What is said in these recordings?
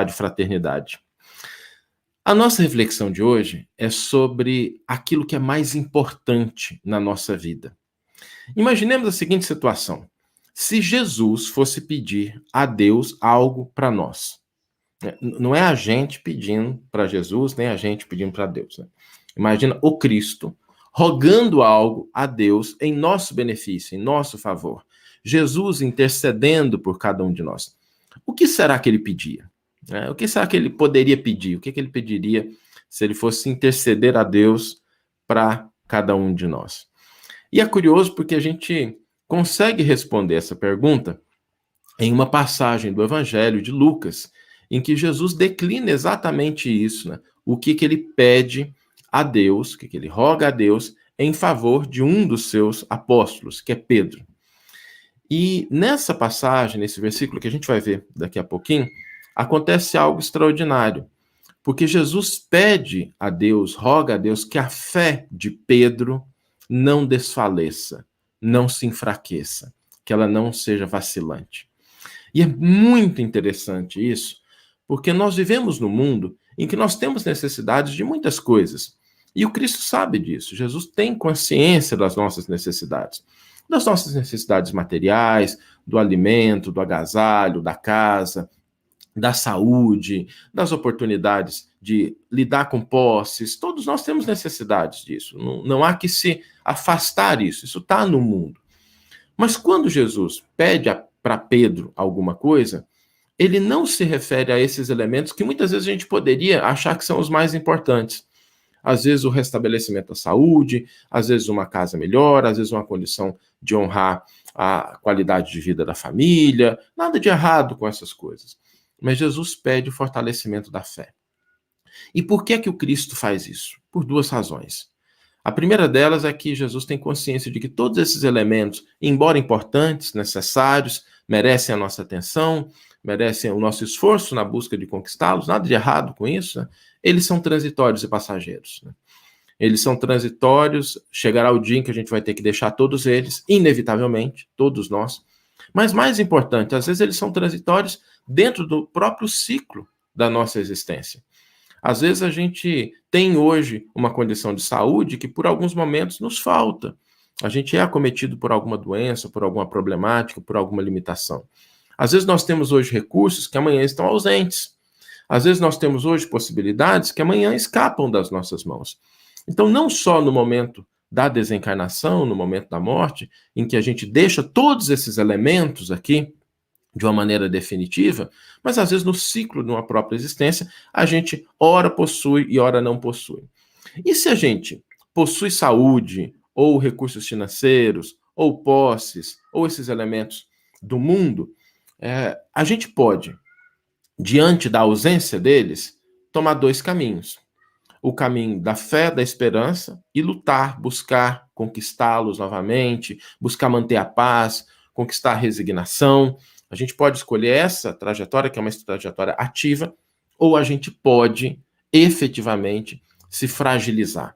de fraternidade. A nossa reflexão de hoje é sobre aquilo que é mais importante na nossa vida. Imaginemos a seguinte situação: se Jesus fosse pedir a Deus algo para nós, não é a gente pedindo para Jesus, nem a gente pedindo para Deus. Né? Imagina o Cristo rogando algo a Deus em nosso benefício, em nosso favor. Jesus intercedendo por cada um de nós. O que será que ele pedia? O que será que ele poderia pedir? O que ele pediria se ele fosse interceder a Deus para cada um de nós? E é curioso porque a gente consegue responder essa pergunta em uma passagem do Evangelho de Lucas, em que Jesus declina exatamente isso, né? O que ele pede a Deus, o que ele roga a Deus em favor de um dos seus apóstolos, que é Pedro. E nessa passagem, nesse versículo que a gente vai ver daqui a pouquinho, acontece algo extraordinário, porque Jesus pede a Deus, roga a Deus que a fé de Pedro não desfaleça, não se enfraqueça, que ela não seja vacilante. E é muito interessante isso, porque nós vivemos num mundo em que nós temos necessidades de muitas coisas. E o Cristo sabe disso. Jesus tem consciência das nossas necessidades materiais, do alimento, do agasalho, da casa, da saúde, das oportunidades de lidar com posses. Todos nós temos necessidades disso. Não há que se afastar disso. Isso está no mundo. Mas quando Jesus pede para Pedro alguma coisa, ele não se refere a esses elementos que muitas vezes a gente poderia achar que são os mais importantes. Às vezes o restabelecimento da saúde, às vezes uma casa melhor, às vezes uma condição de honrar a qualidade de vida da família. Nada de errado com essas coisas. Mas Jesus pede o fortalecimento da fé. E por que o Cristo faz isso? Por duas razões. A primeira delas é que Jesus tem consciência de que todos esses elementos, embora importantes, necessários, merecem a nossa atenção, merecem o nosso esforço na busca de conquistá-los, nada de errado com isso, né? Eles são transitórios e passageiros. Né? Eles são transitórios, chegará o dia em que a gente vai ter que deixar todos eles, inevitavelmente, todos nós. Mas mais importante, às vezes eles são transitórios dentro do próprio ciclo da nossa existência. Às vezes a gente tem hoje uma condição de saúde que por alguns momentos nos falta. A gente é acometido por alguma doença, por alguma problemática, por alguma limitação. Às vezes nós temos hoje recursos que amanhã estão ausentes. Às vezes nós temos hoje possibilidades que amanhã escapam das nossas mãos. Então, não só no momento da desencarnação, no momento da morte, em que a gente deixa todos esses elementos aqui de uma maneira definitiva, mas às vezes no ciclo de uma própria existência, a gente ora possui e ora não possui. E se a gente possui saúde, ou recursos financeiros, ou posses, ou esses elementos do mundo, a gente pode, diante da ausência deles, tomar dois caminhos. O caminho da fé, da esperança, e lutar, buscar conquistá-los novamente, buscar manter a paz, conquistar a resignação. A gente pode escolher essa trajetória, que é uma trajetória ativa, ou a gente pode, efetivamente, se fragilizar.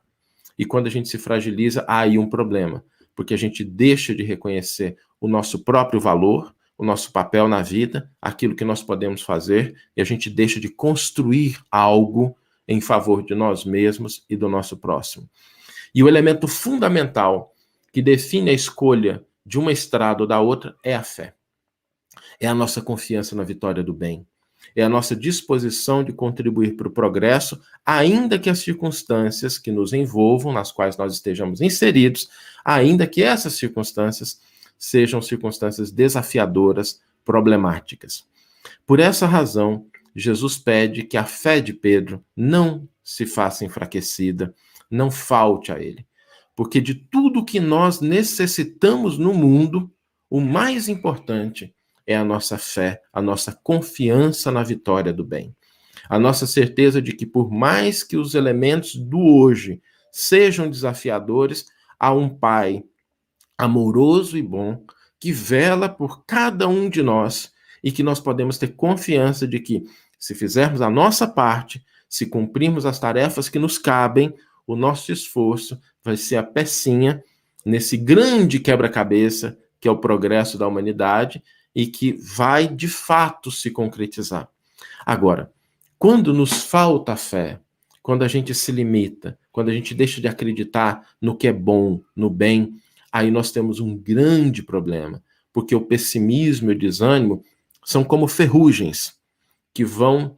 E quando a gente se fragiliza, há aí um problema, porque a gente deixa de reconhecer o nosso próprio valor, o nosso papel na vida, aquilo que nós podemos fazer, e a gente deixa de construir algo em favor de nós mesmos e do nosso próximo. E o elemento fundamental que define a escolha de uma estrada ou da outra é a fé. É a nossa confiança na vitória do bem. É a nossa disposição de contribuir para o progresso, ainda que as circunstâncias que nos envolvam, nas quais nós estejamos inseridos, ainda que essas circunstâncias sejam circunstâncias desafiadoras, problemáticas. Por essa razão, Jesus pede que a fé de Pedro não se faça enfraquecida, não falte a ele. Porque de tudo que nós necessitamos no mundo, o mais importante é a nossa fé, a nossa confiança na vitória do bem. A nossa certeza de que por mais que os elementos do hoje sejam desafiadores, há um Pai amoroso e bom, que vela por cada um de nós e que nós podemos ter confiança de que, se fizermos a nossa parte, se cumprirmos as tarefas que nos cabem, o nosso esforço vai ser a pecinha nesse grande quebra-cabeça que é o progresso da humanidade e que vai, de fato, se concretizar. Agora, quando nos falta fé, quando a gente se limita, quando a gente deixa de acreditar no que é bom, no bem, aí nós temos um grande problema, porque o pessimismo e o desânimo são como ferrugens que vão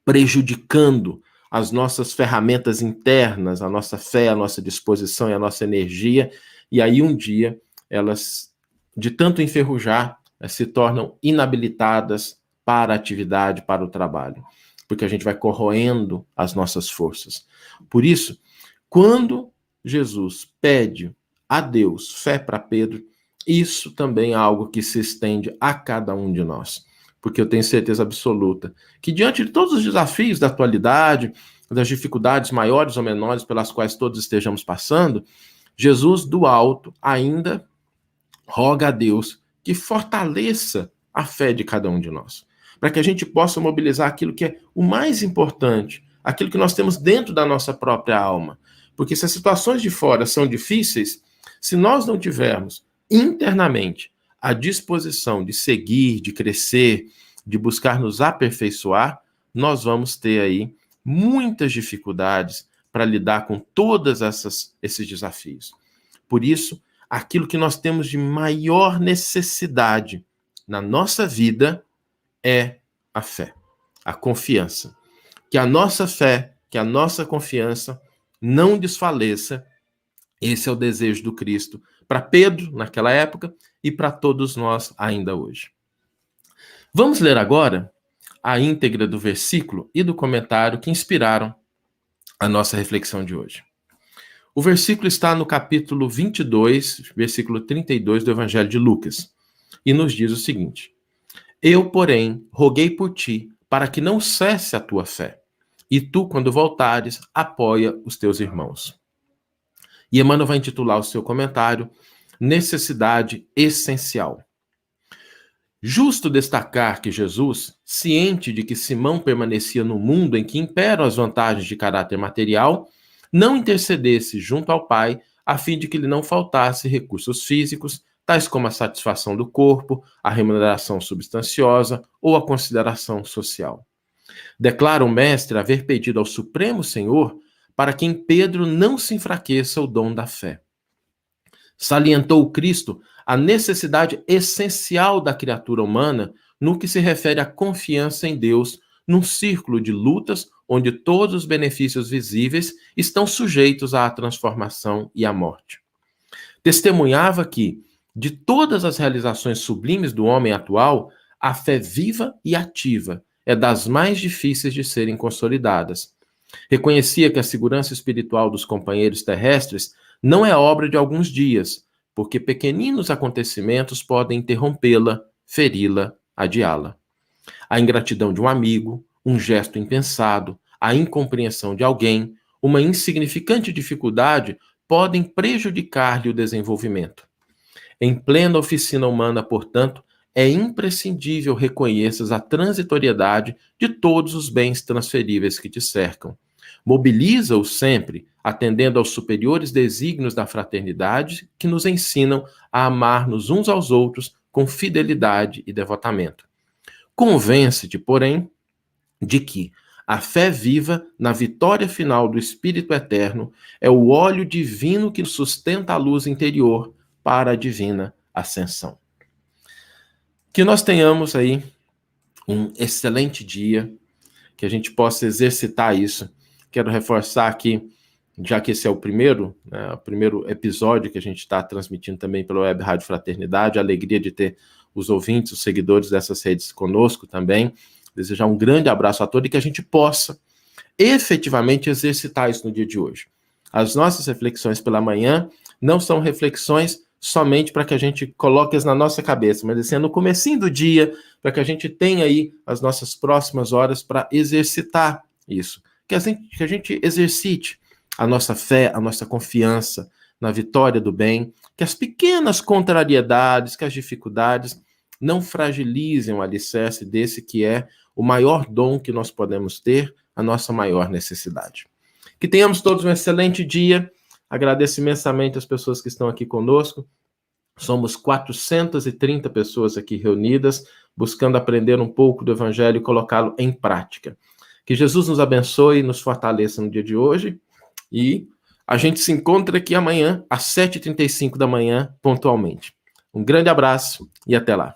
prejudicando as nossas ferramentas internas, a nossa fé, a nossa disposição e a nossa energia, e aí um dia elas, de tanto enferrujar, se tornam inabilitadas para a atividade, para o trabalho, porque a gente vai corroendo as nossas forças. Por isso, quando Jesus pede a Deus fé para Pedro, isso também é algo que se estende a cada um de nós, porque eu tenho certeza absoluta que diante de todos os desafios da atualidade, das dificuldades maiores ou menores pelas quais todos estejamos passando, Jesus do alto ainda roga a Deus que fortaleça a fé de cada um de nós, para que a gente possa mobilizar aquilo que é o mais importante, aquilo que nós temos dentro da nossa própria alma. Porque se as situações de fora são difíceis, se nós não tivermos internamente a disposição de seguir, de crescer, de buscar nos aperfeiçoar, nós vamos ter aí muitas dificuldades para lidar com todos esses desafios. Por isso, aquilo que nós temos de maior necessidade na nossa vida é a fé, a confiança. Que a nossa fé, que a nossa confiança não desfaleça. Esse é o desejo do Cristo para Pedro, naquela época, e para todos nós ainda hoje. Vamos ler agora a íntegra do versículo e do comentário que inspiraram a nossa reflexão de hoje. O versículo está no capítulo 22, versículo 32 do Evangelho de Lucas, e nos diz o seguinte: Eu, porém, roguei por ti, para que não cesse a tua fé, e tu, quando voltares, apoia os teus irmãos. E Emmanuel vai intitular o seu comentário Necessidade Essencial. Justo destacar que Jesus, ciente de que Simão permanecia no mundo em que imperam as vantagens de caráter material, não intercedesse junto ao Pai, a fim de que lhe não faltasse recursos físicos, tais como a satisfação do corpo, a remuneração substanciosa ou a consideração social. Declara o mestre haver pedido ao Supremo Senhor para que em Pedro não se enfraqueça o dom da fé. Salientou o Cristo a necessidade essencial da criatura humana no que se refere à confiança em Deus num círculo de lutas onde todos os benefícios visíveis estão sujeitos à transformação e à morte. Testemunhava que, de todas as realizações sublimes do homem atual, a fé viva e ativa é das mais difíceis de serem consolidadas. Reconhecia que a segurança espiritual dos companheiros terrestres não é obra de alguns dias, porque pequeninos acontecimentos podem interrompê-la, feri-la, adiá-la. A ingratidão de um amigo, um gesto impensado, a incompreensão de alguém, uma insignificante dificuldade podem prejudicar-lhe o desenvolvimento. Em plena oficina humana, portanto, é imprescindível reconheças a transitoriedade de todos os bens transferíveis que te cercam. Mobiliza-os sempre, atendendo aos superiores desígnios da fraternidade que nos ensinam a amar-nos uns aos outros com fidelidade e devotamento. Convence-te, porém, de que a fé viva na vitória final do Espírito Eterno é o óleo divino que sustenta a luz interior para a divina ascensão. Que nós tenhamos aí um excelente dia, que a gente possa exercitar isso. Quero reforçar aqui, já que esse é o primeiro episódio que a gente está transmitindo também pela Web Rádio Fraternidade, a alegria de ter os ouvintes, os seguidores dessas redes conosco também. Desejar um grande abraço a todos e que a gente possa efetivamente exercitar isso no dia de hoje. As nossas reflexões pela manhã não são reflexões somente para que a gente coloque-as na nossa cabeça, mas assim, no comecinho do dia, para que a gente tenha aí as nossas próximas horas para exercitar isso. Que a gente exercite a nossa fé, a nossa confiança na vitória do bem, que as pequenas contrariedades, que as dificuldades não fragilizem o alicerce desse que é o maior dom que nós podemos ter, a nossa maior necessidade. Que tenhamos todos um excelente dia. Agradeço imensamente as pessoas que estão aqui conosco. Somos 430 pessoas aqui reunidas. buscando aprender um pouco do Evangelho e colocá-lo em prática. Que Jesus nos abençoe e nos fortaleça no dia de hoje. E a gente se encontra aqui amanhã, às 7h35 da manhã, pontualmente. Um grande abraço e até lá.